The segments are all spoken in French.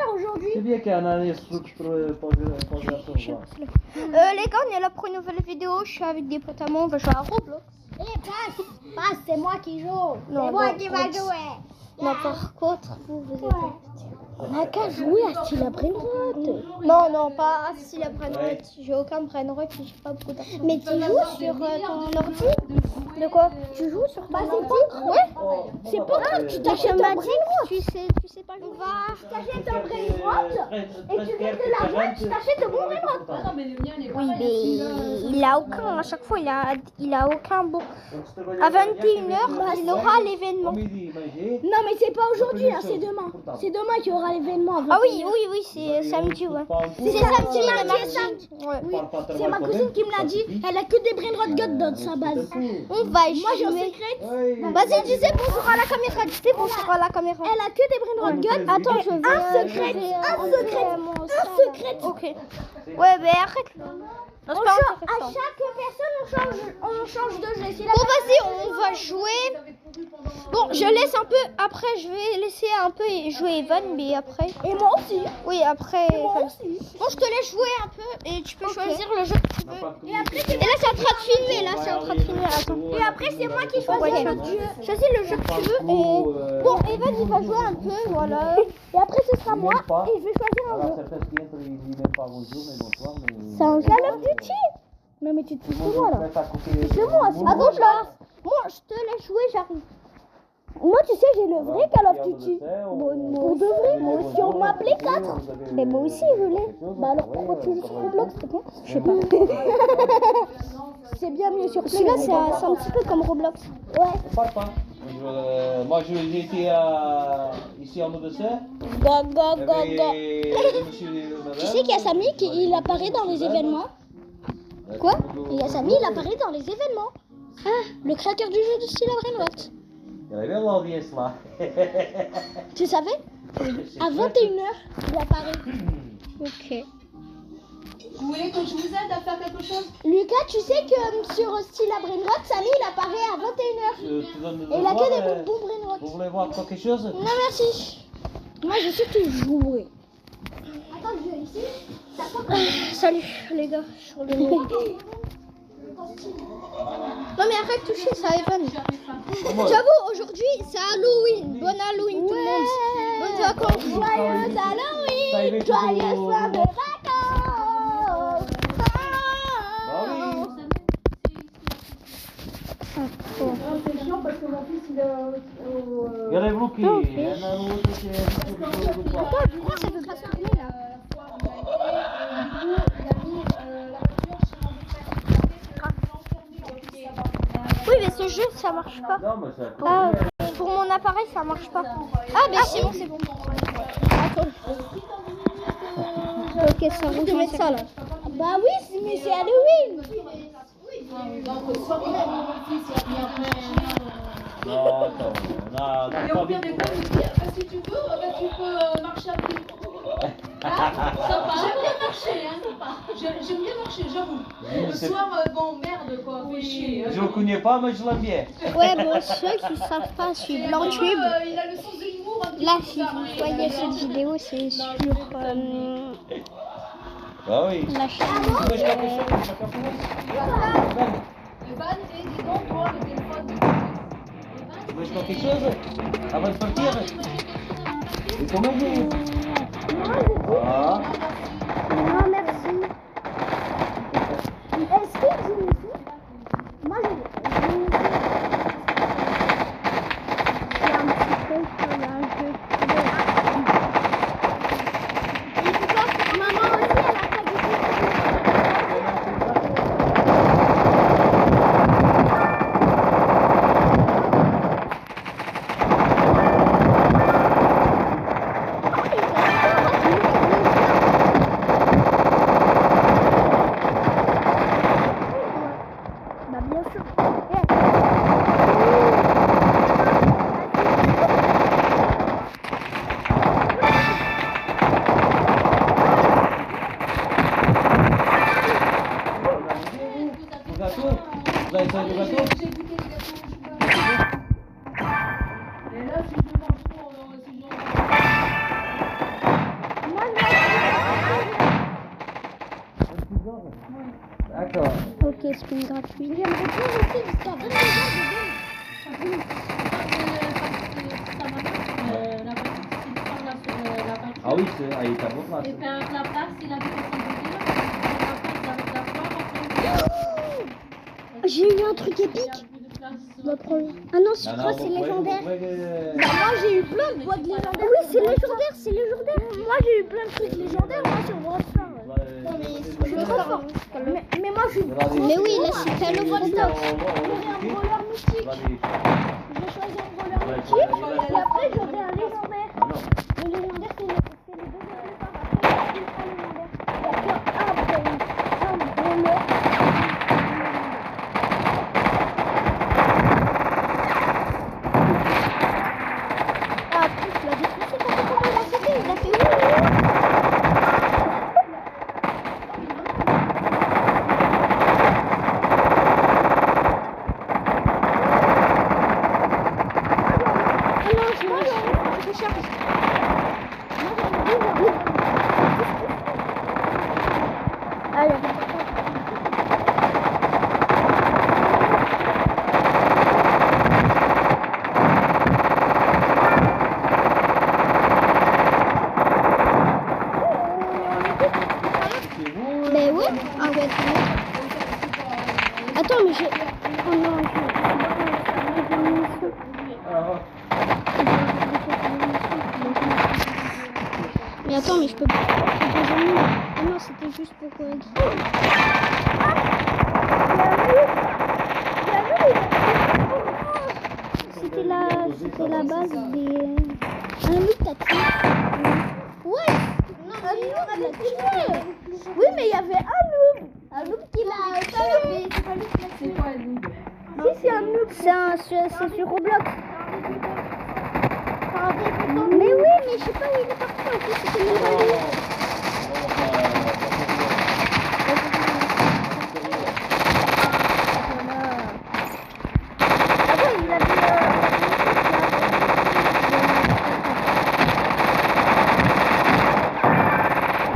faire aujourd'hui? C'est bien qu'il y en a des trucs pour recevoir. Les gars, on est là pour une nouvelle vidéo. Je suis avec des potes à moi, on va jouer à Roblox. Passe, c'est moi qui joue. C'est moi qui va jouer. Non, par contre, vous êtes... On n'a qu'à jouer à Style Brainrot. Non, pas si la Brainrot. J'ai aucun Brainrot, j'ai pas beaucoup d'argent. Mais tu joues sur ton ordi? De quoi? Tu joues sur ton ordi? Ouais. C'est pas grave, tu Je t'achètes un m'as Brainrot. dit, tu sais pas jouer. Tu t'achètes un Brainrot et tu gagnes de l'argent, tu t'achètes un bon Brainrot. Ah non, mais le mien, il est Oui, pareil, mais il a aucun, à chaque fois, il a aucun bon. À 21h, il aura l'événement. Non, mais c'est pas aujourd'hui, hein, c'est demain. C'est demain qu'il y aura l'événement. Ah oui, c'est samedi, ouais. C'est samedi, le mardi. Oui, c'est ma cousine qui me l'a dit. Elle a que des Brainrot God dans sa base. On va Moi, j'ai un jouer. secret. Vas-y, disais bonjour à la caméra. Disais bonjour à la caméra. Elle a que des Brainrot God. Attends, je vais... Un secret. Ok. Ouais, mais arrête là. Non, c'est pas À intéressant. chaque personne, on change de jeu. C'est la Bon, vas-y, on va jouer. Bon, je laisse un peu. Après, je vais laisser un peu jouer Evan, mais après. Et moi aussi. Oui, après. Moi aussi. Bon, je te laisse jouer un peu et tu peux choisir le jeu que tu veux. Et après, Et là, c'est en train de filmer. Là, c'est en train de filmer. Attends. Et après, c'est moi qui choisis notre jeu. Choisis le jeu que tu veux. Et bon, Evan, il va jouer un peu. Voilà. Et après, ce sera moi. Et je vais choisir un jeu. Certains qui entrent, ils disent même pas bonjour, mais bonsoir. C'est un Call of Duty. Non, mais tu te fous de moi là. C'est moi, c'est Attends, je laisse. Moi, je te laisse jouer, j'arrive. Moi, tu sais, j'ai le vrai Call of Duty. Pour de vrai, moi aussi, on m'appelait 4. Mais moi aussi, je l'ai. Bah alors, pourquoi tu joues sur Roblox, c'est bien? Je sais pas. C'est bien mieux sur Celui-là, c'est un petit peu comme Roblox. Ouais. Moi, j'ai été ici en Odyssée. Tu sais qu'il y a Samy qui apparaît dans les événements. Quoi? Il y a Samy, il apparaît dans les événements. Ah, le créateur du jeu de Style Brainrot. Il y avait l'audience là. Tu savais? À 21h, il apparaît. Ok. Vous voulez que je vous aide à faire quelque chose? Lucas, tu sais que sur Style Brainrot, Samy, il apparaît à 21h. Et il a que des bons Brainrot. Vous voulez voir quelque chose? Non, merci. Moi, je sais que jouer. Attends, je vais ici. Salut les gars, sur le Non mais arrête de toucher ça, Evan. J'avoue, aujourd'hui c'est Halloween. Bon Halloween tout le monde. Bonnes vacances. Joyeux Halloween. Joyeuse fin de vacances. C'est chiant parce que mon fils il est Il y a les bloqués. Pourquoi ça veut pas se tourner là? Oui mais ce jeu ça marche pas. Ah, pour mon appareil ça marche pas. Ah mais c'est bon, c'est bon. Attends. Ok, ça va, je vais mettre ça là. Bah oui, mais c'est Halloween. Donc, soit mon fils, il a mis après. Non, attends, Et au pire des cas, si tu veux, tu peux marcher à pied. Sympa. J'aime bien marcher, hein, sympa. J'aime bien marcher, j'avoue. Le soir, bon, merde, quoi, fait chier. je ne le connais pas, mais je l'aime bien. Ouais, bon, ceux qui savent pas, suivent l'Antube. Il a le sens de l'humour un petit Là, peu si vous voyez cette vidéo, c'est sur Ah oui. la chaîne. Evan, dis donc, toi, le téléphone. Tu veux quelque chose avant de partir? Et comment dire? Ah. Non, merci. Est-ce que j'ai une fille? Moi, j'ai une fille. C'est un petit peu comme un jeu. Maman aussi, elle a fait du D'accord. Ok, spin gratuit. J'aimerais bien rester jusqu'à 22 heures Ah oui, il est à votre place. Et faire la place, il a dit J'ai eu un truc épique. Ah non, je crois que c'est légendaire. Bah, moi j'ai eu plein de boîtes légendaires. Oui, c'est légendaire, c'est légendaire. Moi j'ai eu plein de trucs légendaires, moi sur Brawl Stars. Non mais je suis trop fort. Mais moi je suis Mais oui, là c'est qu'à le Brawl Stars. j'aurai un brawler mythique. Je vais choisir un brawler mythique et après j'aurai un légendaire. Le légendaire c'est les deux derniers pas. Après il y a un légendaire. Il y a qu'un brawler. Ah, plus, tu l'as défoncé, t'as fait comment il a sauté? Il a fait ouh. Ah non, je recharge. Allez. Mais oui. Ah ouais, c'est bon. Attends, mais j'ai... Oh non, mais attends, mais je peux pas. Ah non, c'était juste pour... C'était la base des... Un loup t'as tué. Ouais. Un loup l'a tué. Oui, mais il y avait un loup. Un loup qui l'a tué. C'est quoi le loup? Si, c'est un loup. C'est sur Roblox. Mais oui, mais je sais pas où il est parti. En plus, c'était même pas lui. Après, il avait...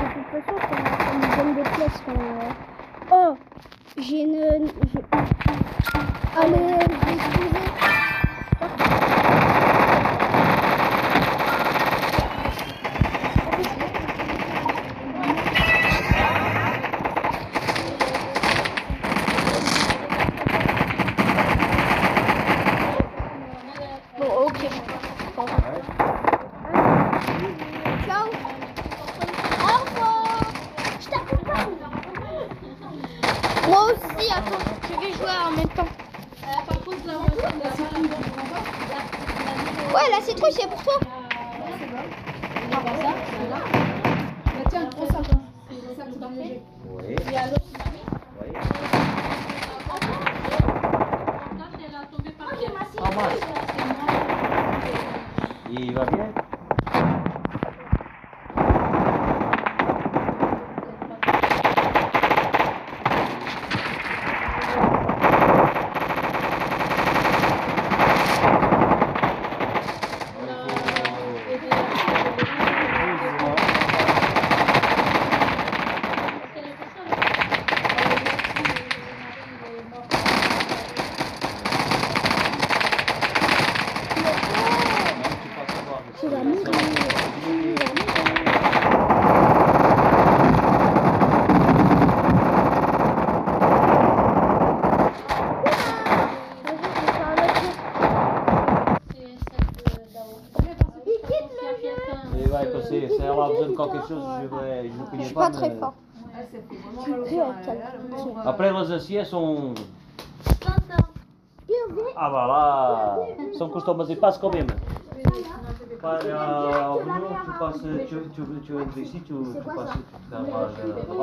De toute façon, ça me donne des pièces quand... Oh, j'ai une... Allez, j'ai explosé. Bon, ok. Ciao. Au revoir. Je t'accompagne. Moi aussi, attends, je vais jouer en même temps. Par contre, là, Ouais, la citrouille, c'est pour toi. tiens, prends ça. C'est ça, c'est dans le léger. Oui. Et à l'autre, Oui. elle a tombé par terre. Ah, mince. Il va bien? Tu vas mourir. Il va être aussi, si elle a besoin de quelque chose, je ne connais pas. Je suis pas très mais- fort. Après, les anciens sont. Ah voilà, sont customisés pas quand même. Pas, tu passes, tu entres ici, tu passes,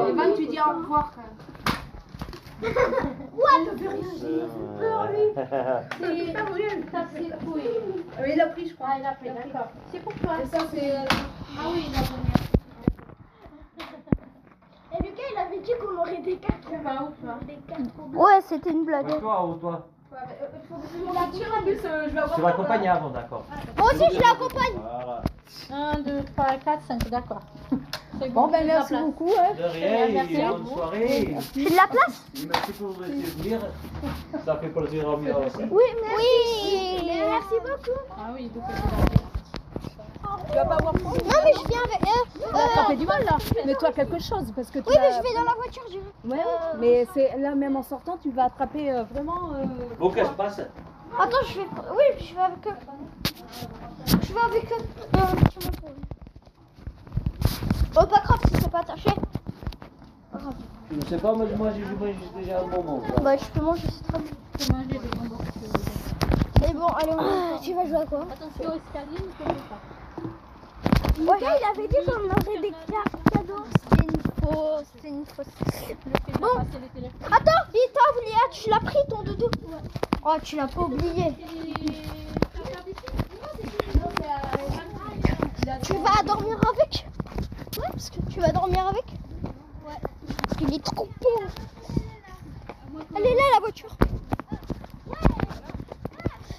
Et même tu dis au revoir quand même. Ça c'est tout. Il a pris, je crois. Ah, il a pris, d'accord. C'est pour toi. Et ça c'est. Ah oui, il a donné. Et Lucas, il avait dit qu'on aurait des cartes. Tu vas où toi? Des cartes. Ouais, c'était une blague. Toi ou toi? Je vais avoir. Tu l'accompagnes avant, d'accord. Moi aussi, je l'accompagne. Voilà. 1, 2, 3, 4, 5, d'accord. Bon, ben merci beaucoup. Hein. De rien, bonne soirée. J'ai de la place? Et merci pour le souvenir. Ça fait plaisir à moi aussi. Oui, merci. Oui. Merci beaucoup. Ah oui, donc Tu vas pas avoir froid? Non, mais je viens avec... Ça fait du mal là. Mets-toi quelque chose parce que tu Oui, mais je vais dans la voiture, je veux. Ouais, mais c'est là même en sortant, tu vas attraper vraiment. Bon, qu'est-ce qui se passe? Attends, je vais... Oui, je vais avec eux. Je vais avec eux. Oh, pas grave si c'est pas attaché. Pas grave. Je ne sais pas, mais moi j'ai déjà un moment. Bah, je peux manger, c'est très bien. Mais bon, allez, tu vas jouer à quoi? attention au escalier, ne tombez pas. Ouais, il avait dit qu'on aurait des cartes cadeaux. C'était une fausse. Bon, attends, vite, Léa, tu l'as pris ton doudou? Oh, tu l'as pas oublié. Tu vas dormir avec? Ouais, parce que tu vas dormir avec? Ouais. Parce qu'il est trop beau. Elle est là, la voiture.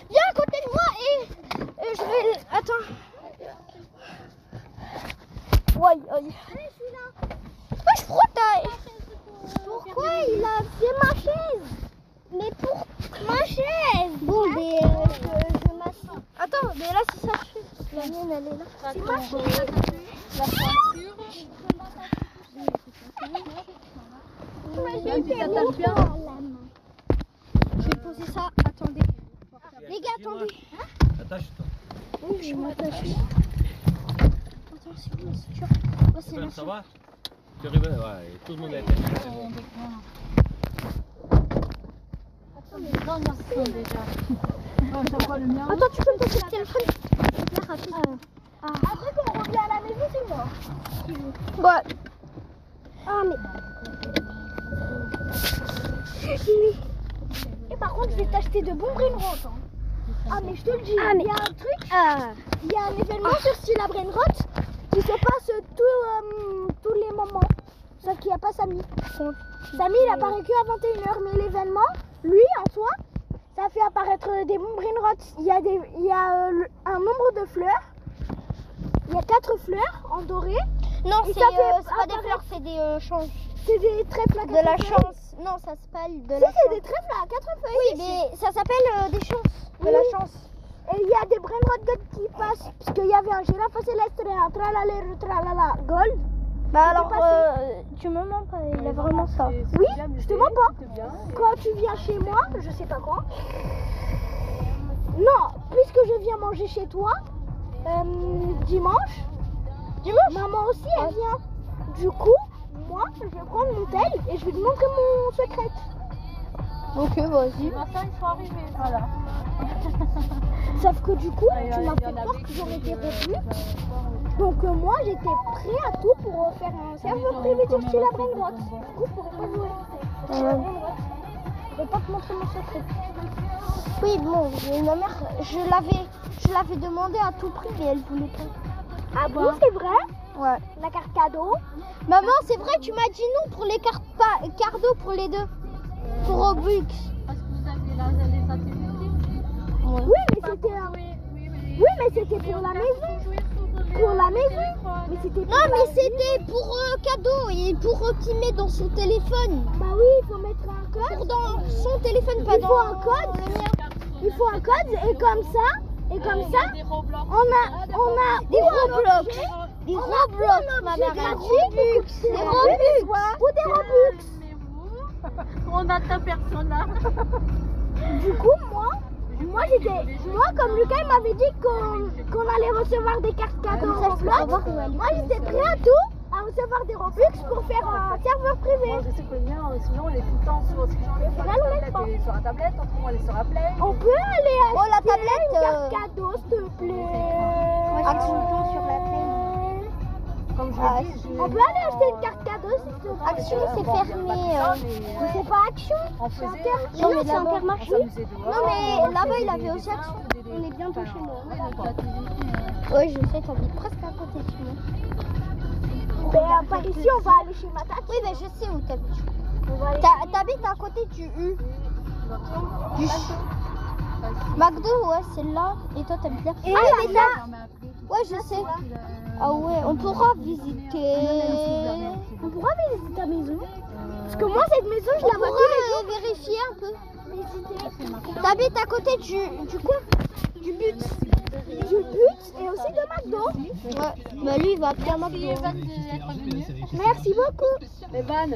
Viens à côté de moi et je vais... Attends. Ouais, ouais. Ouais, je frotte. Pourquoi il a fait ma chaise? Mais pour ma chaise. Bon, mais je m'assieds. Attends, mais là c'est sa chaise. La mienne elle est là. C'est ma chaise. La ceinture. Je vais poser ça. Attendez. Les gars, attendez. Attache-toi. Oui, je m'attache. Attention, la ceinture. Oh, c'est la Ça va? Tu arrives? Ouais, tout le monde est attaché. Attends, tu peux me passer le téléphone? Après qu'on revient à la maison, c'est moi. Ouais. Ah, mais... Et par contre, je vais t'acheter de bons brainrot. Ah, mais je te le dis, il y a un truc, il y a un événement sur Stila Brainrot qui se passe tous les moments. Sauf qu'il n'y a pas Samy. Samy, il apparaît que à 21h, mais l'événement, lui, en soi, ça fait apparaître des bons brainrots. Il y a un nombre de fleurs. Il y a 4 fleurs en doré. Non, c'est pas des fleurs, c'est des chances. C'est des trèfles à 4 feuilles. De la chance. Non, ça s'appelle de la chance. C'est des trèfles à 4 feuilles. Oui, mais ça s'appelle des chances. De la chance. Et il y a des brainrot gold qui passent. Parce qu'il y avait un girafe céleste et un tralala gold. Bah alors, tu me mens pas, il a vraiment ça. Oui, je te mens pas. Quand tu viens chez moi, je sais pas quand. Non, puisque je viens manger chez toi, dimanche, maman aussi elle vient. Du coup, moi, je vais prendre mon tel et je vais te montrer mon secret. Ok, vas-y. Voilà. Sauf que du coup, tu m'as fait croire que j'aurais été revenue. Donc moi, j'étais prêt à tout pour faire un serveur privé sur Stila Brainrot. Du coup, je pourrais pas jouer. Je vais pas te montrer mon secret. Oui, bon, ma mère, je l'avais demandé à tout prix, mais elle voulait pas. Ah bon, c'est vrai? Ouais. La carte cadeau. Maman, c'est vrai, tu m'as dit non pour les cartes cadeaux pour les deux. Pour Robux. Parce que vous avez les activités. Oui, mais c'était Oui, mais c'était pour la maison. Pour la maison. Mais c'était non, mais c'était pour cadeau et pour qu'il met dans son téléphone. Bah oui, il faut mettre un code. Pour dans son téléphone, pas dans un code. Il faut un code et comme ça, on a des Roblox. Des Roblox, ma mère a dit. Des Robux. Ou des Robux. On a ta personne là. Du coup, moi comme Lucas il m'avait dit qu'on allait recevoir des cartes cadeaux Roblox, moi j'étais prêt à tout, à recevoir des Robux pour faire un serveur privé. Moi je sais que le mien, sinon il est tout le temps sur la tablette, autrement elle est sur la Play. On peut aller acheter la tablette, une carte cadeau s'il te plaît. Action sur la Play. Comme je dis, on peut aller acheter une carte cadeau s'il te plaît. Action c'est fermé. Mais c'est pas Action, c'est Intermarché. Non mais c'est Intermarché. Non mais là-bas il avait aussi Action. On est bientôt chez moi. Oui je sais, t'habites presque à côté de chez moi. Mais par ici on va aller chez ma tante. Oui mais je sais où t'habites. T'habites à côté du U. McDo, ouais c'est là. Et toi t'habites là. Et là, ouais je sais. Ah ouais, on pourra visiter. On pourra visiter ta maison. Parce que moi, cette maison, je la vois tous les jours. Vérifier un peu. T'habites à côté du quoi? Du but. Du but et aussi de McDo. Ouais, bah lui il va appeler à McDo. Merci beaucoup. Evan.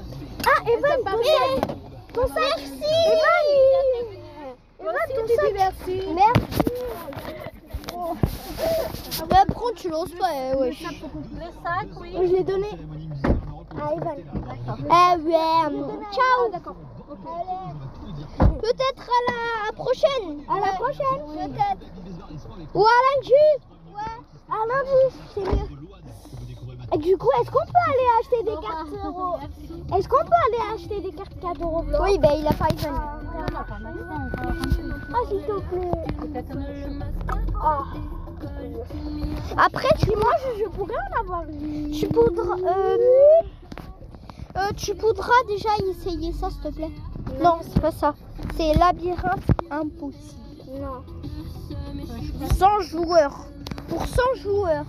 Ah, Evan, ton sac. Merci. Evan, ton sac. Merci. Merci. Bah prends, tu l'oses pas, ouais. Les sacs, oui. Je l'ai donné à Evan. Ouais, ciao. D'accord. Peut-être à la prochaine. À la prochaine. Peut-être. Ou à lundi. Ouais. À lundi, c'est mieux. Et du coup, est-ce qu'on peut aller acheter des cartes euros? Est-ce qu'on peut aller acheter des cartes cadeaux? Oui, ben il a pas Evan. Ah, s'il te plaît. Ah. Après, Moi, je pourrais en avoir une. tu pourras déjà essayer ça, s'il te plaît. Non, c'est pas ça. C'est labyrinthe impossible. Non. 100 joueurs. Pour 100 joueurs.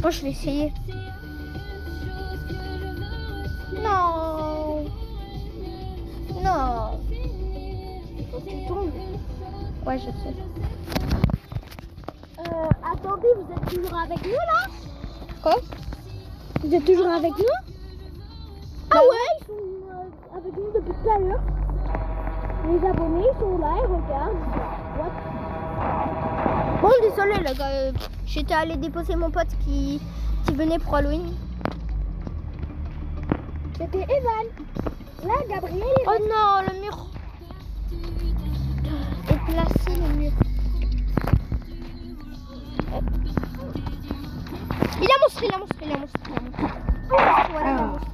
Moi, je vais essayer. Non. Non. Tu tombes. Ouais, je sais. Attendez, vous êtes toujours avec nous là? Quoi? Vous êtes toujours avec nous? Ah ouais, ils sont avec nous depuis tout à l'heure. Les abonnés, ils sont là, ils regardent. What? Bon, désolé, les gars. J'étais allé déposer mon pote qui venait pour Halloween. C'était Evan. Là, Gabriel est Oh non, le mur. Et placé le mur. Il a monstré. Voilà, le monstre.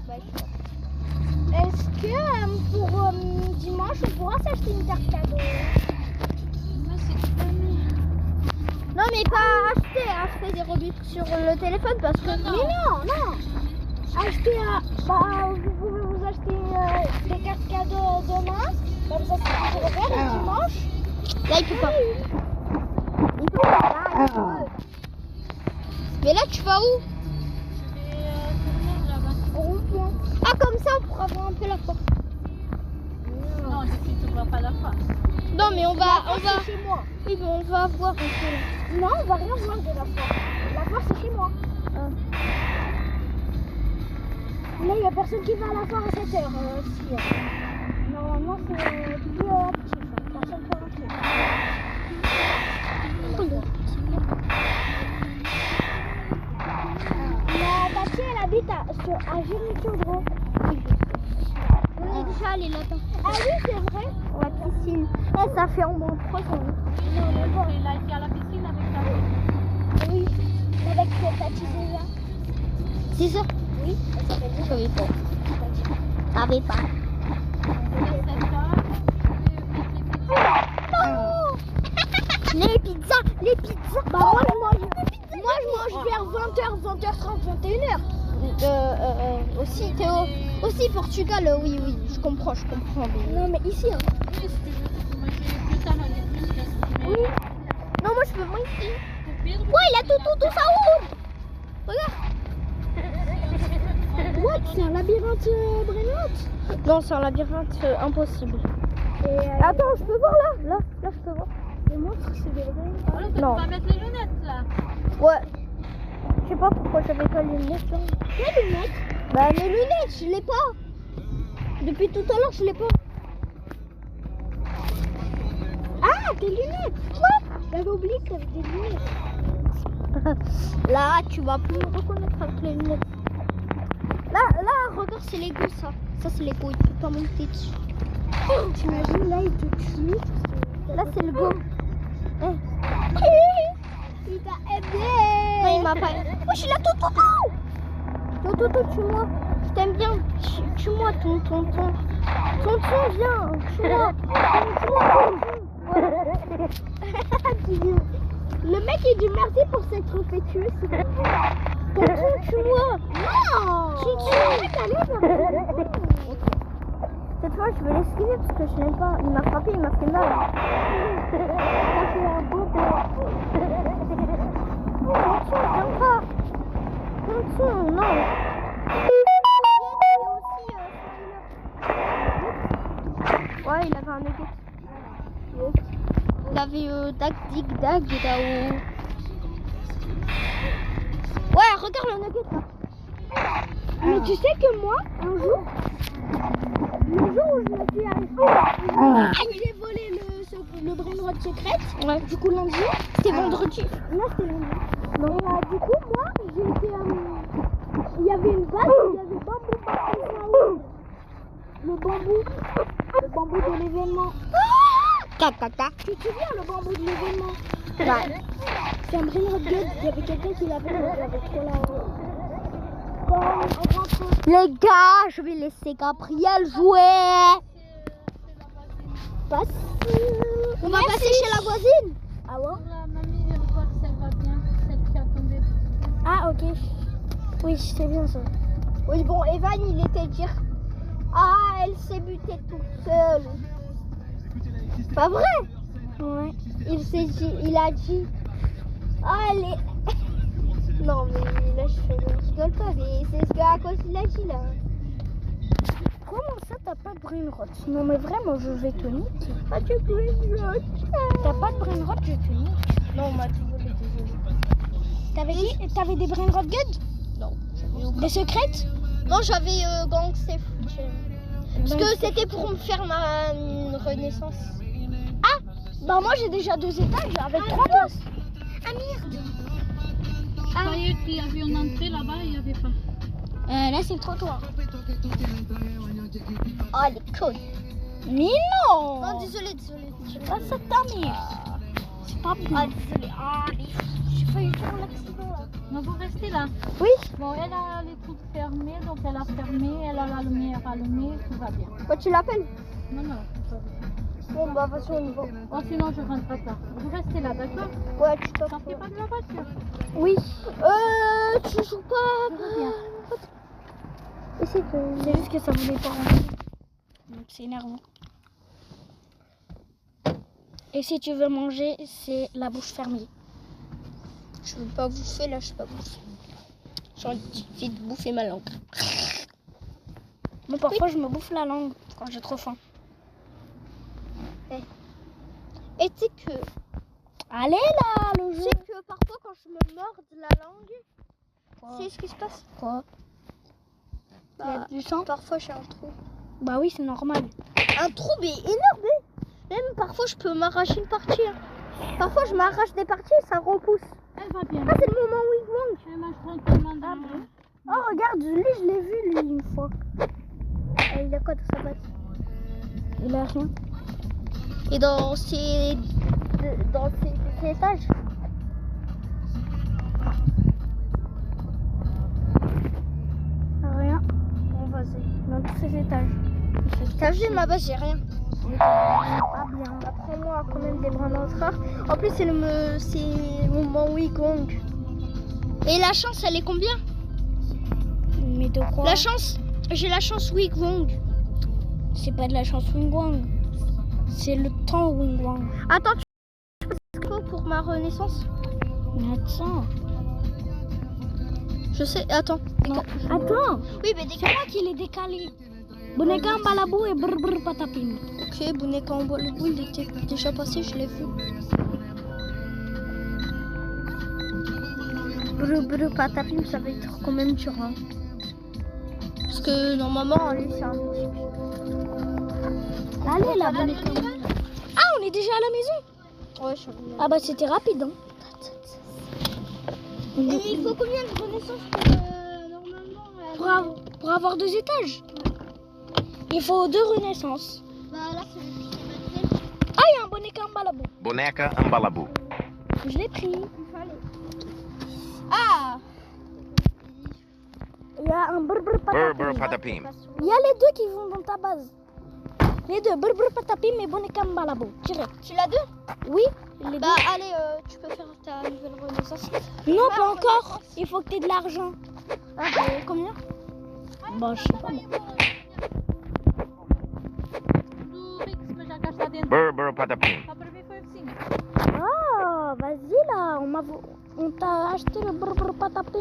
Est-ce que pour dimanche, on pourra s'acheter une carte cadeau? Non, mais pas acheter des rebuts sur le téléphone parce que. Mais non. Acheter vous pouvez vous acheter des cartes cadeaux demain. Comme ça, c'est pour le faire dimanche. Là, il peut pas. Il peut pas. Là, il peut. Mais là, tu vas où? Au rond-point. Ah, comme ça, on pourra voir un peu la porte. Non, je sais que tu ne vois pas la face. Non, mais on va. C'est chez moi. Oui, mais on va voir un peu là. Non, on va rien voir de la foire. La foire, c'est chez moi. Ah. Là, il n'y a personne qui va à la foire à 7h. Normalement, c'est plus actif. Personne peut rentrer. La fille, elle habite à Géry-sur-Gros. On est déjà allé là-bas. Ah oui, c'est vrai. La piscine. Eh, ça fait au moins 3 ans. Il a été à la piscine avec ta Oui, avec Tati César. C'est ça? Oui, elle s'appelle Je savais pas. Savais pas. Les pizzas. Bah moi je mange vers 20h, 20h30, 21h. Aussi Théo. Aussi Portugal, oui, je comprends. Mais... Non mais ici hein. Oui. Non, moi je peux moins ici. Ouais, il a tout ça ouvre. Regarde. What? C'est un labyrinthe Brainrot? Non, c'est un labyrinthe impossible. Et Attends, je peux voir là, je peux voir. les montres c'est des vrais. Non. Tu vas mettre les lunettes là. Ouais. Je sais pas pourquoi j'avais pas les lunettes là. Quelles lunettes? Bah mes lunettes, je l'ai pas. Depuis tout à l'heure, je l'ai pas. Ah, tes lunettes! Quoi? J'avais oublié que t'avais des lunettes. Là, tu vas plus me reconnaître avec les lunettes. Là, regarde, c'est Lego ça. Ça, c'est Lego, il peut pas monter dessus. T'imagines là, il te tue. Là, c'est le beau. Il t'a aidé. Non, il m'a pas. Oh, je suis là, Toto, tue-moi. Je t'aime bien. Tue-moi, tonton. Tonton, viens. Tue-moi. Le mec il dit merci pour s'être fait tuer. Tonton, tue-moi. Non. Cette fois, je vais l'esquiver parce que je l'aime pas. Il m'a frappé, il m'a fait mal. Ça fait un beau j'aime pas. Non. Ouais, il avait un nugget. Il avait Dag Dig Dag là-haut. Ouais, regarde le nugget là. Mais tu sais que moi, un jour où je me suis j'ai volé le brain rot secret. Ouais. Du coup lundi, c'était vendredi. Non, c'était lundi. Donc du coup moi, j'ai été il y avait une base, il y avait le bambou de l'événement. Caca. Tu te souviens le bambou de l'événement? Ouais. C'est un brain rot good. Il y avait quelqu'un qui l'avait trop là. Les gars, je vais laisser Gabriel jouer. On va passer chez la voisine. Ah ouais? La mamie vient voir si elle va bien, celle qui a tombé. Ah ok. Oui, c'est bien ça. Oui bon, Evan il était dire elle s'est butée toute seule. Pas vrai? Ouais. Il a dit elle est... Non mais là je rigole pas, mais c'est ce qu'à cause il a dit là. Comment ça t'as pas de brain rot? Non mais vraiment je vais te niquer. Pas de brain rot. T'as pas de brain rot, je te nique. Non on m'a tout volé, désolé. T'avais des brain rot good? Non. Des secrètes? Non j'avais gang safe. Parce que c'était pour me faire ma renaissance. Ah bah moi j'ai déjà 2 étages avec 3 places. Ah merde. Je croyais qu'il y avait une entrée là-bas, il n'y avait pas. Là c'est le trottoir. Oh les connes. Mais non. Non désolé. Ah ça ta mère. C'est pas bien. Ah désolé. Ah j'ai failli faire l'accident là. Non, vous restez là. Oui. Bon, elle a les trucs fermés, donc elle a fermé, elle a la lumière allumée, tout va bien. Quoi tu l'appelles? Non. Bon bah de toute façon on y va. Bon, sinon je rentre pas tard. Vous restez là, d'accord? Ouais tu t'en Sortez pas de la voiture. Oui. Tu joues pas. Bien. C'est juste que ça voulait pas rentrer. Donc c'est énervant. Et si tu veux manger, c'est la bouche fermée. Je veux pas bouffer, là je peux pas bouffer. J'ai envie de bouffer ma langue. Moi parfois je me bouffe la langue quand j'ai trop faim. Et tu sais que... Allez là, le jeu. Tu sais que parfois quand je me mords de la langue, c'est ce qui se passe. Quoi? Il y a du sang? Parfois j'ai un trou. Bah oui, c'est normal. Un trou mais énorme. Même parfois je peux m'arracher une partie. Parfois je m'arrache des parties et ça repousse. Elle va bien. Ah c'est le moment où il manque. Elle mange tranquillement dans le... Oh regarde, lui je l'ai vu lui une fois. Il a quoi dans sa boîte? Il a rien. Et dans ses étages. Rien. Bon vas-y. Dans tous ces étages. T'as vu ma base, j'ai rien. Ah bien. Apprends-moi quand même des brins d'entre rares. En plus c'est le moment où il gong. Et la chance elle est combien? Mais de quoi? La chance. J'ai la chance Wing Wong. C'est pas de la chance Wing Wong. C'est le temps Wing Wong. Attends, tu peux quoi pour ma renaissance? Mais attends. Je sais, attends. Non. Attends. Oui, mais c'est moi qui l'ai décalé. Boneka en balabou et brr patapim. Ok, Boneka en balabou, il était déjà passé, je l'ai vu. Brr patapim, ça va être quand même dur. Hein. Parce que normalement, allez, c'est un mythique. Allez, là, Boneka. Ah, on est déjà à la maison? Ouais, je suis. Ah bah c'était rapide. Hein. Et il faut combien de renaissances normalement pour avoir 2 étages? Il faut 2 renaissances. Bah là c'est ah, il y a un Boneka en balabou. Boneca en balabou. Je l'ai pris. Ah, il y a un brr Patapim. Il y a les 2 qui vont dans ta base. Les 2, brr patapim et Boneka en balabou. Direct. Tu l'as 2? Oui. Les bah 2. Allez, tu peux faire ta nouvelle renaissance. Non, pas encore. Il faut que tu aies de l'argent. Ah, combien? Bah, je sais pas. Patapim. Ah, vas-y là, On t'a acheté le brr patapim.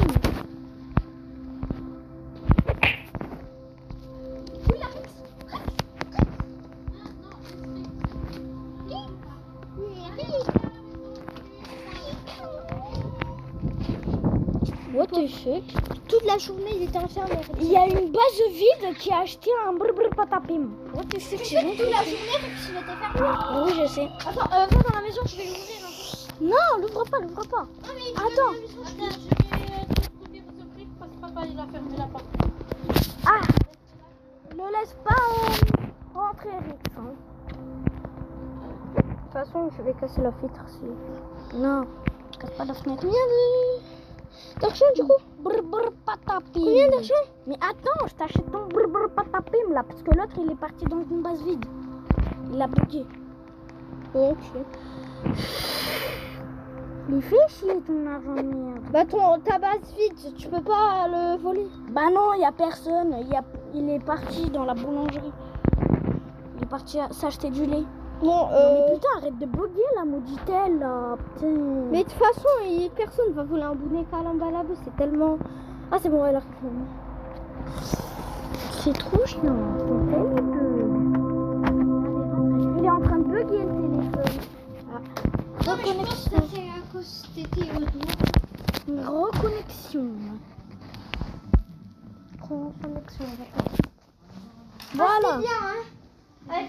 What the fuck? Toute la journée, il était enfermé. Il y a une base vide qui a acheté un brr patapim. What the fuck? C'est bon? Toute la journée, il était fermé. Oui, je sais. Attends, viens dans la maison, je vais l'ouvrir. Non, l'ouvre pas. Attends. Je vais t'ouvrir ce brick parce que papa il a fermé la porte. Ah! Ne laisse pas rentrer, Rex. Hein. De toute façon, je vais casser la vitre. Non, je casse pas la fenêtre. Combien d'argent du coup? Brr patapim. Combien d'argent? Mais attends, je t'achète ton brr patapim là, parce que l'autre il est parti dans une base vide. Il a bugué. Ok. Il fait chier ton argent de merde. Bah ta base vide, tu peux pas le voler. Bah non, il y a personne. Il est parti dans la boulangerie. Il est parti s'acheter du lait. Bon, Mais putain, arrête de bugger la mauditelle là. Putain. mais de toute façon, personne va voler un bonnet à l'emballage, c'est tellement... Ah c'est bon, elle a répondu. C'est trop chiant. Ton téléphone. Il est en train de bugger le téléphone. Ah. Reconnexion. c'est à cause que t'étais au doigt. Reconnexion. Reconnexion. Voilà. C'est bien, hein.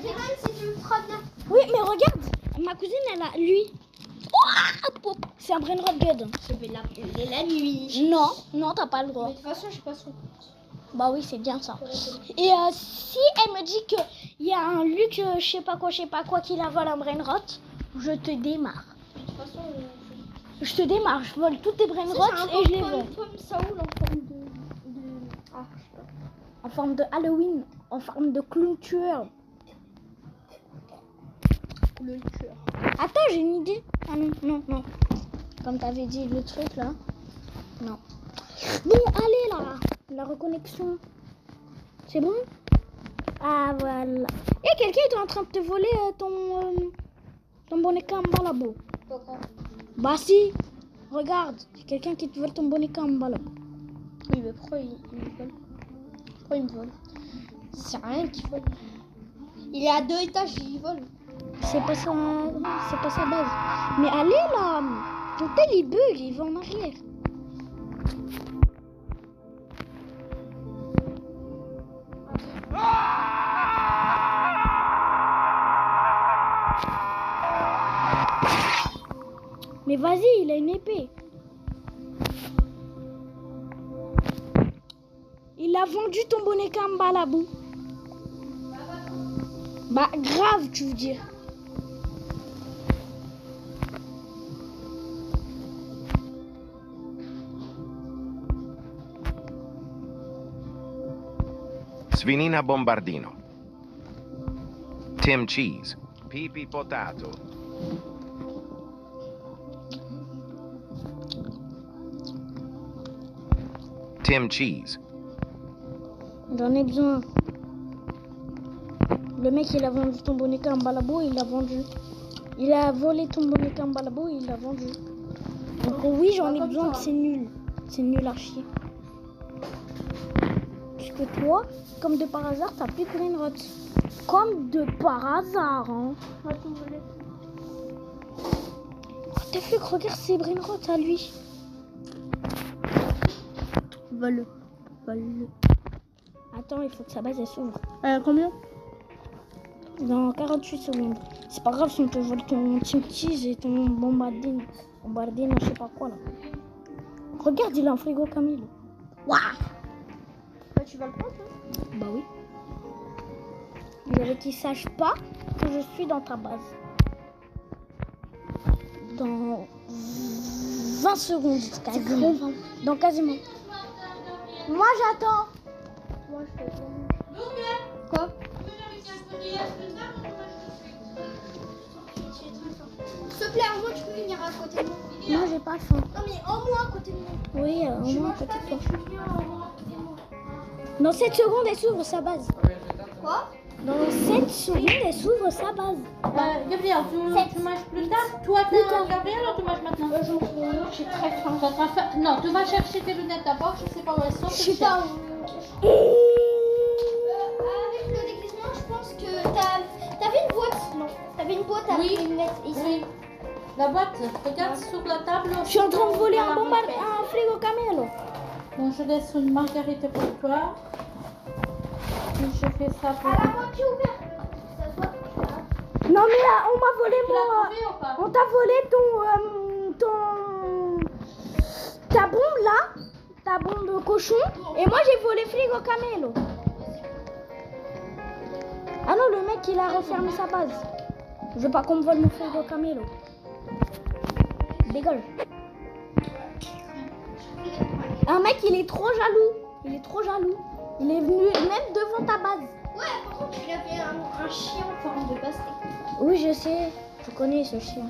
Kéran, si tu me feras bien. Oui, mais regarde. Ma cousine, elle a lui. Oh, c'est un brain rot god. Je vais l'appeler la nuit. Non, t'as pas le droit. Mais de toute façon, je sais pas son compte. Bah oui, c'est bien ça. Et si elle me dit qu'il y a un Luc, je sais pas quoi, qui la vole un brain rot, je te démarre. De toute façon, Je te démarre, je vole toutes tes brain rots et je les vole. Comme Saoul en forme de... Ah, je sais pas. En forme de Halloween, en forme de clown tueur. Le tueur. Attends, j'ai une idée. Ah non. Comme t'avais dit le truc là. Non. Bon, allez là. La reconnexion. C'est bon? Ah voilà. Et quelqu'un est en train de te voler ton bonnet Kambalabo. Pourquoi? Bah si. Regarde. Il y a quelqu'un qui te vole ton bonnet Kambalabo. Oui, mais pourquoi il me vole? Pourquoi il me vole? C'est rien qu'il vole. Il est à 2 étages, il vole. C'est pas sa base. Mais allez là. Ton tel il bug, il va en arrière. Mais vas-y, il a une épée. Il a vendu ton bonnet Kambalabou. Bah grave, tu veux dire. Svinina bombardino. Tim cheese. Pipi potato. Tim cheese. J'en ai besoin. Le mec, il a vendu ton bonnet Kambalabo, il l'a vendu. Il a volé ton bonnet Kambalabo, il l'a vendu. Donc oui, j'en ai besoin, c'est nul. C'est nul à chier. Parce que toi, comme de par hasard, t'as plus de brain rot. Comme de par hasard, hein. T'as fait que regarde ses brain rot à lui. Vole. Attends, il faut que sa base elle s'ouvre. Combien? Dans 48 secondes. C'est pas grave si on te vole ton Team Cheese et ton bombardine, je sais pas quoi là. Regarde, il a un frigo Camille. Waouh! Bah, tu vas le prendre, hein? Bah oui. Il avait qu'il sache pas que je suis dans ta base. Dans 20 secondes, quasiment. Dans quasiment. Moi j'attends. Moi, je fais quoi? S'il te plaît, au moins tu peux venir à côté de moi. Moi j'ai pas faim. Non mais au moins à côté de moi. Oui, au moins Je peut-être mange toi. pas, mais tu viens au moins à côté de moi. Dans 7 secondes, elle s'ouvre sa base. Quoi? Dans 7 secondes, elle s'ouvre sa base. Gabriel, tu manges plus tard? Toi, Gabriel, ou tu manges maintenant? J'ai très faim. Non, tu vas chercher tes lunettes d'abord, je sais pas où elles sont. Je sais pas où. Avec le déguisement, je pense que t'avais une boîte. Non, t'avais une boîte avec les lunettes ici. Oui. La boîte, regarde sur la table. Je suis en train de voler un frigo camelo. Bon, je laisse une margarita pour toi. Et je fais ça pour À la voiture ouverte. Ça soit. Non mais on m'a volé Tu l'as trouvé ou pas? On t'a volé ta bombe là, ta bombe cochon, et moi j'ai volé frigo camelo. Ah non, le mec il a refermé sa base. Je veux pas qu'on me vole mon frigo camelo. Dégage. Un mec il est trop jaloux. Il est trop jaloux. Il est venu même devant ta base. Ouais, par contre, il avait un chien en forme de pastèque. Oui, je sais. Je connais ce chien.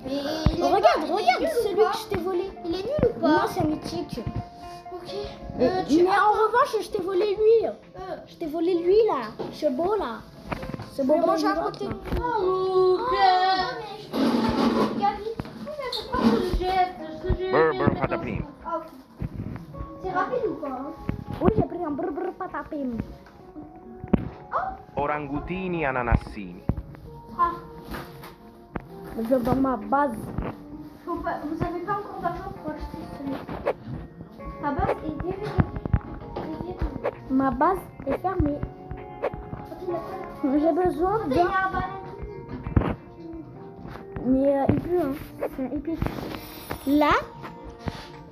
Mais il est Regarde, pas- il est regarde, nul ou celui pas que je t'ai volé. Il est nul ou Non, pas? c'est mythique. Ok. Mais en revanche, je t'ai volé lui. Je t'ai volé lui là. Ce beau là. Ce beau manger à blanc, côté. là. Burr patapim. C'est rapide ou pas? Oui, j'ai pris un brr patapim. Orangutini ananassini. Je vais dans ma base. Vous avez pas encore d'argent pour acheter celui-là. Ta base est déverrouillée. Ma base est fermée. J'ai besoin Il y d'un... a un ballon. Mais il pue, hein. C'est épique. Là,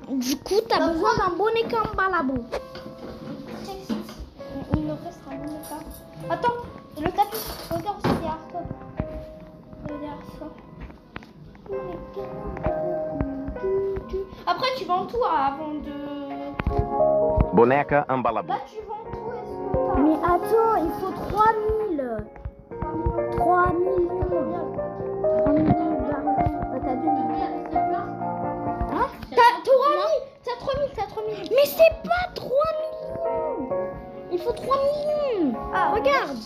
du coup, t'as besoin d'un bonnet en balabou. Il me reste un bon écart. Attends, le tapis. Regarde, c'est derrière toi. Derrière ça. Après, tu vends tout avant de. Boneca ambalabou. Là, tu vends tout. Est-ce que t'as. Mais attends, il faut 3000. 3 millions. 3 millions d'argent. T'as 2 millions. Hein? T'as 3000. T'as 3000. Mais c'est pas 3 millions. Il faut 3 millions. Ah, Regarde.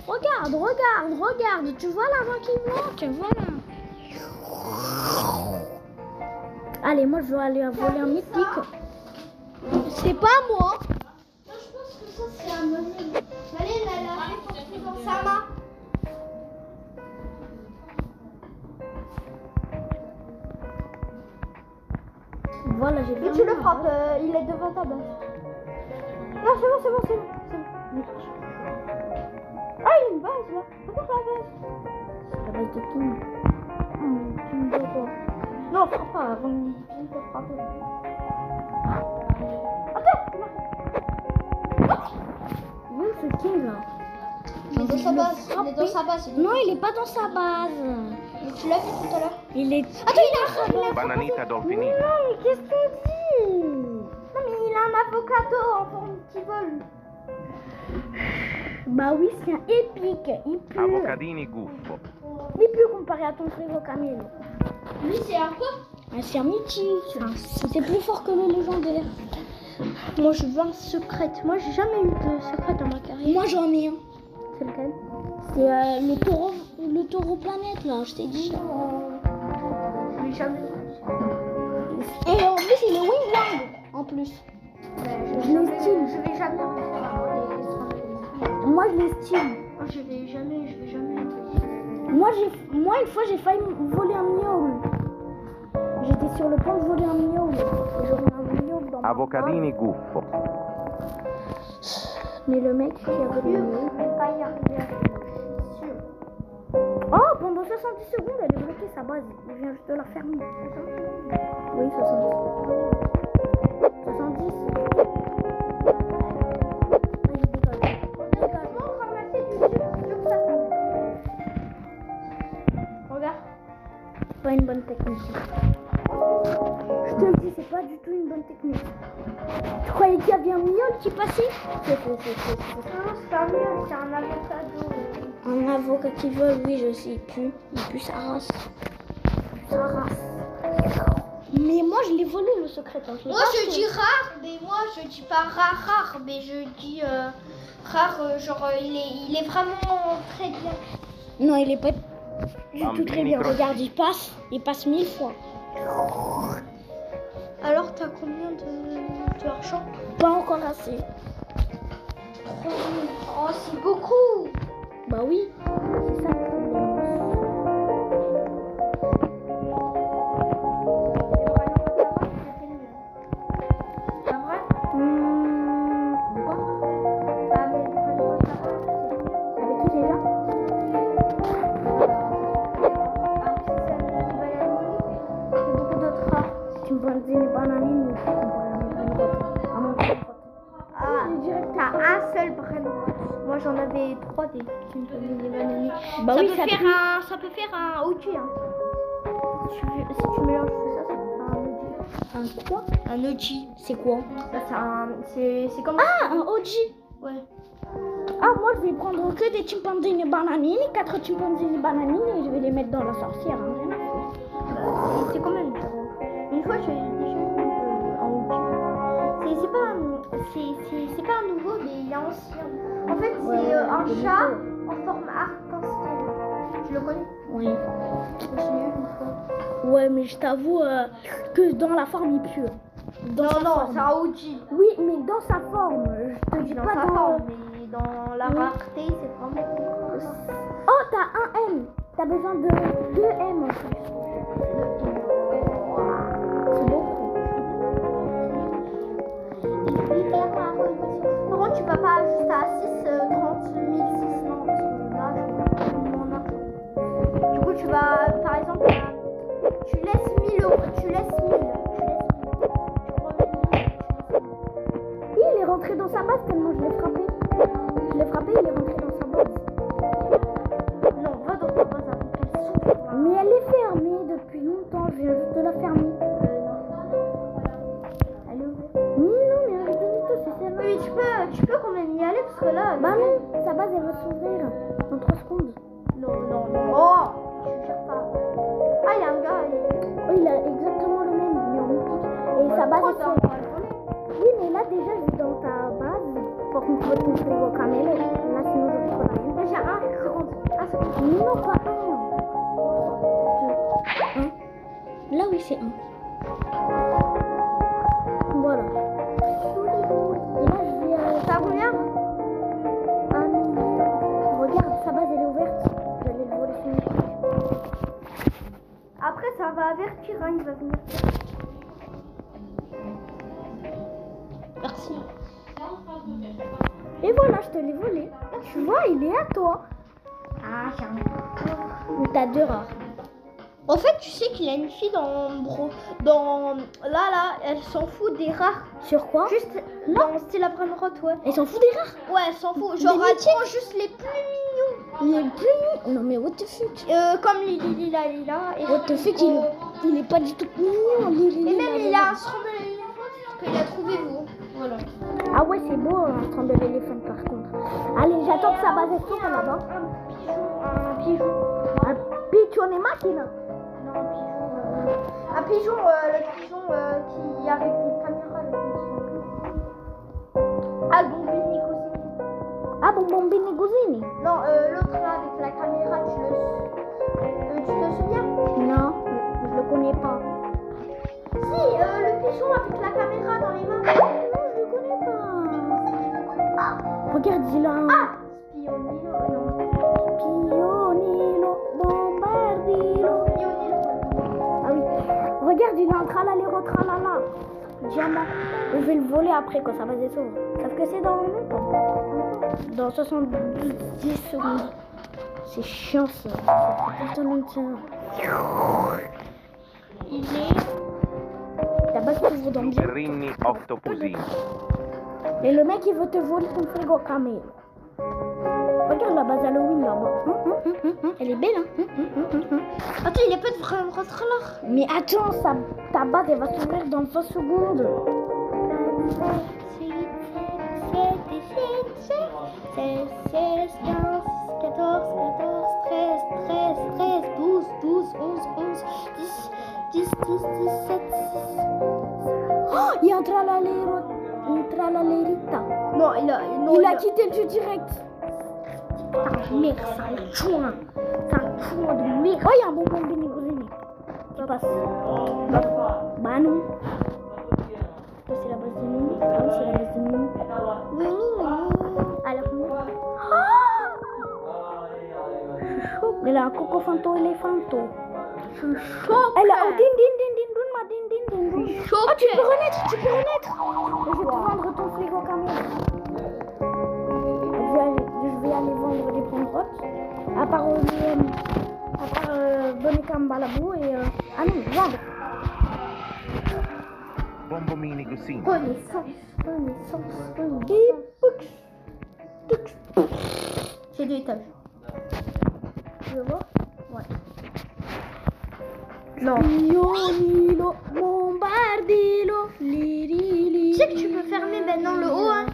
Regarde. Tu vois l'argent qui manque? Voilà. Allez, moi je vais aller voler un mythique. C'est pas moi. Non, je pense que ça, c'est un monnaie. Malène, elle a fait pour tout dans sa main. Voilà, j'ai Et bien. tu le frappes, il est devant ta base. Non, c'est bon. Ah, il y a une base là. Regarde la base. La base de tout. Tu me dois pas. Non, frappe pas avant de frapper. Attends, Où ce king là? il est dans sa base. Il est dans sa base. Non, il est pas dans sa base. Tu l'as vu tout à l'heure. Il est. Attends, il a un Bananita dolfinini. Non, mais qu'est-ce qu'on dit? Non, mais il a un avocado en forme qui vole. Bah oui, c'est un épique. Il pue. Avocadini guffo. Il pue comparé à ton frigo Camille. Lui, c'est un quoi? C'est un mythique. C'est plus fort que le légendaire. Moi, je veux un secret. Moi, j'ai jamais eu de secret dans ma carrière. Moi, j'en ai un. C'est lequel? C'est le taureau planète, là, je t'ai dit. Je l'ai jamais vu. Et en plus, il est wing wang. En plus. Je l'estime. Je vais jamais Moi, je l'estime. Je vais jamais. Moi, une fois, j'ai failli voler un miaule. J'étais sur le point de voler un miaule. Et j'aurais un miaule dans ma Avocadini guffo. Mais le mec qui a volé le miaule... Je vais pas y arriver. Sûr. Oh, pendant 70 secondes, elle est bloquée sa base. Il vient juste de la fermer. Oui, 70. 70. Allez, dégage. Comment ramasser du sucre sur sa table? Regarde. Pas une bonne technique. Je te le dis, c'est pas du tout une bonne technique. Tu croyais qu'il y avait un miaule qui passait? Non, c'est pas mieux, c'est un avocado. Un avocat qui vole, oui, je sais, il pue sa race. Sa race. Mais moi, je l'ai volé, le secret. Hein. Moi, je dis rare, mais moi, je dis pas rare, mais je dis rare, genre il est vraiment très bien. Non, il est pas du tout très bien. Regarde, il passe 1000 fois. Alors t'as combien d'argent? Pas encore assez. 3000. Oh, c'est beaucoup. Bah oui, c'est ça le problème. C'est vrai? Quoi? Bah, mais le royaume de Sarah, Avec qui déjà? c'est beaucoup d'autres rares. Chimpanzini bananini. Ah, t'as un seul brain rot. Moi j'en avais 3 des chimpanzés bananiers. Bah ça, oui, peut ça peut faire un OG. Hein. Si tu mélanges tout ça, ça peut faire un OG. Un quoi? Un OG. C'est quoi? Bah, c'est comme Ah, un OG. Ouais. Ah, moi je vais prendre que des chimpanzini bananini, 4 chimpanzini bananini et je vais les mettre dans la sorcière. Hein, rien à foutre. C'est quand même dur. Une fois j'ai déjà eu un OG. C'est pas un nouveau, mais il est ancien. En fait, c'est un chat en forme arc-en-ciel. Tu le connais? Oui. Je l'ai eu une fois. Ouais, mais je t'avoue que dans la forme il pue. Dans sa forme. c'est un OG. Oui, mais dans sa forme. Je te dis Dans pas sa dans forme, mais dans la rareté, c'est vraiment. Oh, t'as un M. T'as besoin de 2 M en plus. C'est beaucoup. Par contre, tu vas pas juste à 6, 30 000, 6, non, parce que là, je vais mon argent. Du coup, tu vas, par exemple, tu laisses 1000 euros, tu laisses 1000. Il est rentré dans sa base tellement je l'ai frappé. Je l'ai frappé, il est rentré dans sa base. Non, va dans ta base avec elle souffle. Mais elle est fermée depuis longtemps, je viens juste de la fermer. Non. Elle est ouverte. Mais non, mais arrête de tout, c'est celle-là. Oui, tu peux quand même y aller parce que là. Bah non, sa base elle va s'ouvrir dans 3 secondes. Non. Oh, je jure pas. Ah, il y a un gars. Oh, il a exactement le même, mais en mythique. Et sa base elle s'ouvre. Oui, mais là déjà, je vais dans ta base pour qu'on peut ton frigo camel. Là, sinon, je prends rien. Là, j'ai un seconde. Non, pas un. 2. 1. Là, oui, c'est 1. Voilà. Et là, je vais. Ça combien? Regarde, sa base, elle est ouverte. Je vais aller le voler sur une truc. Après, ça va avertir, hein, il va venir. Merci. Et voilà, je te l'ai volé. Tu vois, il est à toi. Ah, j'ai un. Mais t'as 2 rares. En fait, tu sais qu'il y a une fille là, elle s'en fout des rares. Sur quoi? Juste dans style après rotte, ouais. Elle s'en fout des rares. Ouais, elle s'en fout. Genre, elle prend juste les plus mignons. Les plus mignons. Non, mais what the fuck? Comme Lila. Et What the fuck, il est pas du tout mignon. Et même, il a un string de l'éléphant qu'il a trouvé, vous. Voilà. Ah ouais, c'est beau un string de l'éléphant par contre. Allez, j'attends que sa base est sûre là-bas. Un pigeon. Un pigeon et machine. Non, un pigeon. Le pigeon qui avec des caméras. Ah, le bombini aussi. Ah, Bombini Gosini. Non, l'autre là avec la caméra, tu te souviens? Non, je le connais pas. Si, le pigeon avec la caméra dans les mains. Non, je le connais pas. Regarde, il a un... Spionilo, non. Pionilo, bombardilo. Spionilo. Ah oui. Regarde, il est en tralalero tralala. Diamant. Je vais le voler après quand ça va se s'ouvre. Sauf que c'est dans longtemps. Dans 70 secondes. C'est chiant ça. Ça fait longtemps. Il est. Ta base s'ouvre dans bien. Rinni Octopusini. Et le mec il veut te voler ton frigo camel. Regarde la base Halloween là-bas. Elle est belle hein. Attends, il est pas de vraiment rentré là. Mais attends, ta base elle va s'ouvrir dans 20 secondes. 16, 15, 14, 13, 12, 11, 10, 17. Oh, il y a un tralalerita. Non, Non, il a quitté le jeu direct. Ta mère, sale chouin. Sale chouin de merde. Oh, il y a un bonbon de Bénégoléné. Tu passes. Bah non. Ça, c'est la base de Mimi. Ah oui, c'est la base de Mimi. Oui. Alors, Elle a un coco fanto éléphanto. je suis choquée. Elle a un din din din din din ma din din din din. Je suis Ah, tu choquée. peux renaître. Je vais te vendre ton frigo caméra. Je vais aller vendre des pommes-rottes. À part Bonica Mbalabou et... Ah non, vendre. Bombomini Gusini. Connaissance. J'ai 2 étages. Tu veux voir? Non. Lilo, bombardilo, lirili. Tu sais que tu peux fermer maintenant le haut, hein.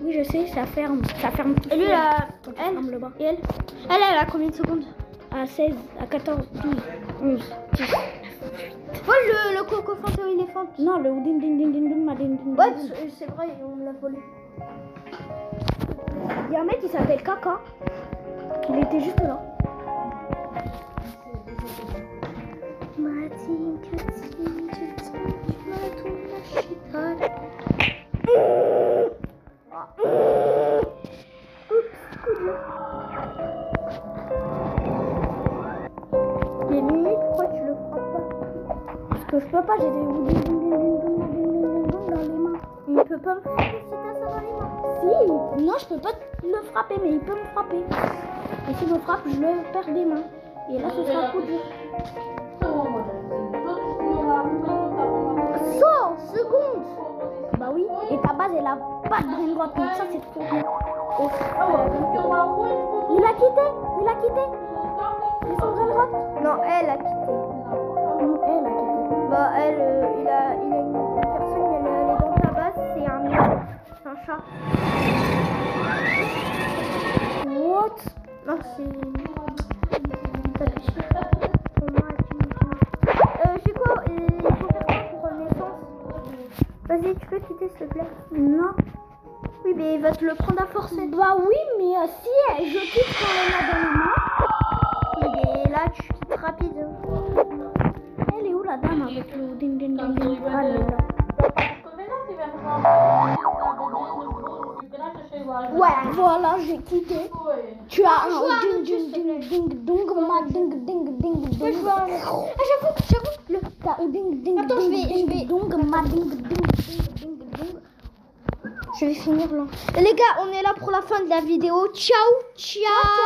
Oui, je sais, ça ferme. Ça ferme tout Et lui, seul. là, Quand tu elle, fermes le bas. et elle a combien de secondes? À 16, à 14, 12, 11, 10. Vole le coco fanto éléphant. Non, le din din din din din ma din din. Ouais, c'est vrai, on me l'a volé. Il y a un mec qui s'appelle Kaka. Il était juste là. Mais Mimi, pourquoi tu le frappes pas? Parce que je peux pas, j'ai des din din din din din din din din dans les mains. Il peut pas me frapper si t'as ça dans les mains. Si, non, je peux pas le frapper, mais il peut me frapper. Et s'il me frappe, je le perds des mains. Et là, ce sera coup dur. 100 secondes. Bah oui, et ta base, elle a pas de brain rot, donc ça, c'est trop bien. Il a quitté. C'est son brain rot. Non, elle a quitté. Elle a quitté. Bah, il a une personne, elle est dans ta base, c'est un mien. C'est un chat. What? Non, ça fait chier. J'ai quoi? Il faut faire quoi pour renaissance? Vas-y, tu peux quitter s'il te plaît? Non. Oui, mais il va te le prendre à force. Bah oui, mais si je quitte quand elle a dans les mains. Oui, mais là, tu quittes rapide. Elle est où la dame avec le ding ding ding ding? Ah, elle est là. Ouais, voilà, j'ai quitté. Tu as un ding ding ding ding dong ma ding ding ding dong. Ah, j'avoue. T'as un ding ding Attends, je ding vais- ding dong ma ding ding ding ding dong. Je vais finir là. Les gars, on est là pour la fin de la vidéo. Ciao, ciao.